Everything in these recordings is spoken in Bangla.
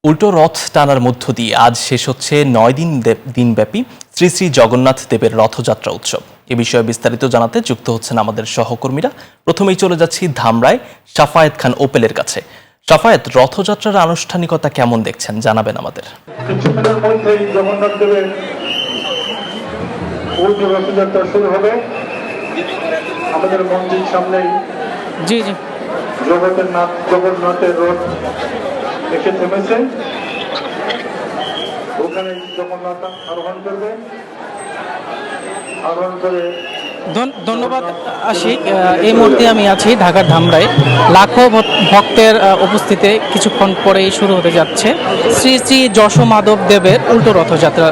উল্টো রথ টানার মধ্য দিয়ে আজ শেষ হচ্ছে 9 দিনব্যাপী শ্রী শ্রী জগন্নাথ দেবের রথযাত্রা উৎসব। এ বিষয়ে বিস্তারিত জানাতে যুক্ত হচ্ছেন আমাদের সহকর্মীরা। প্রথমেই চলে যাচ্ছি ধামরায় সাফায়েত খান ওপেলের কাছে। সাফায়েত, রথযাত্রার আনুষ্ঠানিকতা কেমন দেখছেন জানাবেন আমাদের। কিছুক্ষণের মধ্যেই জগন্নাথ দেবের উল্টো রথযাত্রা শুরু হবে। আমাদের মন্দির সামনেই জি জগন্নাথের রথ এসে থেমেছে। ওখানে জগন্নাথ আরোহণ করবে, আরোহণ করে। ধন্যবাদ আশিক। এই মুহূর্তে আমি আছি ঢাকার ধামরায়। লাখো ভক্তের উপস্থিতিতে কিছুক্ষণ পরেই শুরু হতে যাচ্ছে শ্রী শ্রী যশোমাধব দেবের উল্টো রথযাত্রা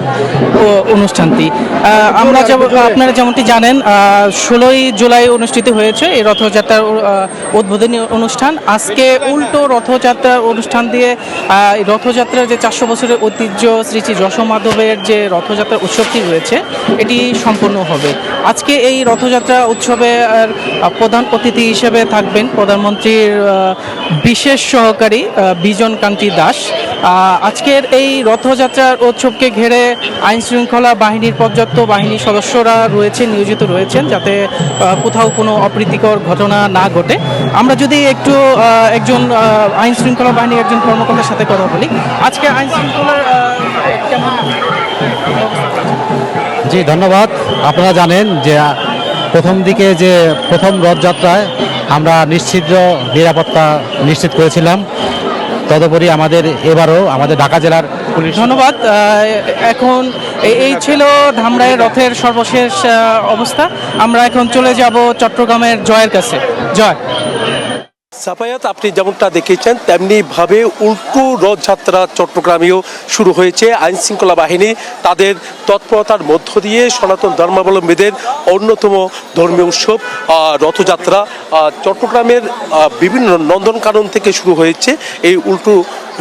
অনুষ্ঠানটি। আপনারা যেমনটি জানেন 16ই জুলাই অনুষ্ঠিত হয়েছে এই রথযাত্রার উদ্বোধনী অনুষ্ঠান। আজকে উল্টো রথযাত্রার অনুষ্ঠান দিয়ে রথযাত্রার যে 400 বছরের ঐতিহ্য শ্রী শ্রী যশোমাধবের যে রথযাত্রার উৎসবটি রয়েছে এটি সম্পন্ন হবে। আজকে এই রথযাত্রা উৎসবে প্রধান অতিথি হিসেবে থাকবেন প্রধানমন্ত্রীর বিশেষ সহকারী বিজন কান্তি দাস। আজকের এই রথযাত্রার উৎসবকে ঘিরে আইন শৃঙ্খলা বাহিনীর পর্যাপ্ত বাহিনীর সদস্যরা নিয়োজিত রয়েছেন যাতে কোথাও কোনো অপ্রীতিকর ঘটনা না ঘটে। আমরা যদি একটু একজন আইন শৃঙ্খলা বাহিনীর একজন কর্মকর্তার সাথে কথা বলি, আজকে আইন শৃঙ্খলার কেমন? জি ধন্যবাদ। আপনারা জানেন যে প্রথম রথযাত্রায় আমরা নিরাপত্তা নিশ্চিত করেছিলাম। তদুপরি এবারও আমাদের ঢাকা জেলার পুলিশ। ধন্যবাদ। এখন এই ছিল ধামরাই রথের সর্বশেষ অবস্থা। আমরা এখন চলে যাব চট্টগ্রামের জয়ের কাছে। জয়। সাফায়াত, আপনি যেমনটা দেখেছেন তেমনিভাবে উল্টো রথযাত্রা চট্টগ্রামেও শুরু হয়েছে। আইন শৃঙ্খলা বাহিনী তাদের তৎপরতার মধ্য দিয়ে সনাতন ধর্মাবলম্বীদের অন্যতম ধর্মীয় উৎসব রথযাত্রা চট্টগ্রামের বিভিন্ন নন্দনকানন থেকে শুরু হয়েছে। এই উল্টো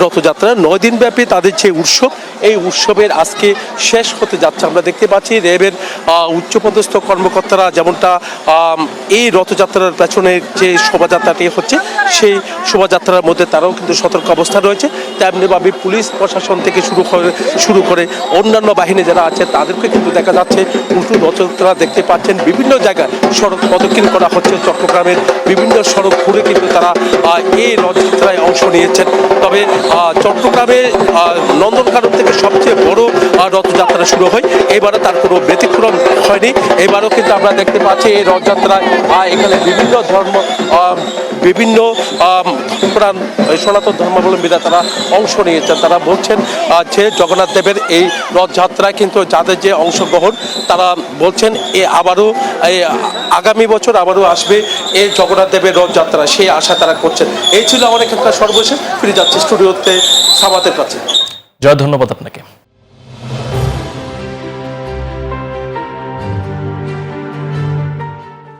রথযাত্রা 9 দিনব্যাপী তাদের যে উৎসব, এই উৎসবের আজকে শেষ হতে যাচ্ছে। আমরা দেখতে পাচ্ছি র্যাবের উচ্চপদস্থ কর্মকর্তারা যেমনটা এই রথযাত্রার পেছনে যে শোভাযাত্রাটি হচ্ছে সেই শোভাযাত্রার মধ্যে তারাও কিন্তু সতর্ক অবস্থা রয়েছে। তেমনিভাবে পুলিশ প্রশাসন থেকে শুরু করে অন্যান্য বাহিনী যারা আছে তাদেরকে কিন্তু দেখা যাচ্ছে উল্টো রথযাত্রা দেখতে পাচ্ছেন। বিভিন্ন জায়গায় সড়ক প্রদক্ষিণ করা হচ্ছে। চট্টগ্রামের বিভিন্ন সড়ক ঘুরে কিন্তু তারা এই রথযাত্রায় অংশ নিয়েছেন। তবে চট্টগ্রামে নন্দনকানন থেকে সবচেয়ে বড় রথযাত্রা শুরু হয়। এবারও তার কোনো ব্যতিক্রম হয়নি। এবারও কিন্তু আমরা দেখতে পাচ্ছি এই রথযাত্রায় এখানে বিভিন্ন সনাতন ধর্মাবলম্বীরা তারা অংশ নিয়েছেন। তারা বলছেন যে জগন্নাথ দেবের এই রথযাত্রায় কিন্তু যাদের যে অংশগ্রহণ তারা বলছেন আগামী বছর আবারও আসবে এই জগন্নাথ দেবের রথযাত্রা, সেই আশা তারা করছেন। এই ছিল অনেক একটা সর্বশেষ। ফিরে যাচ্ছে স্টুডিওতে সামাতের কাছে। জয়, ধন্যবাদ আপনাকে।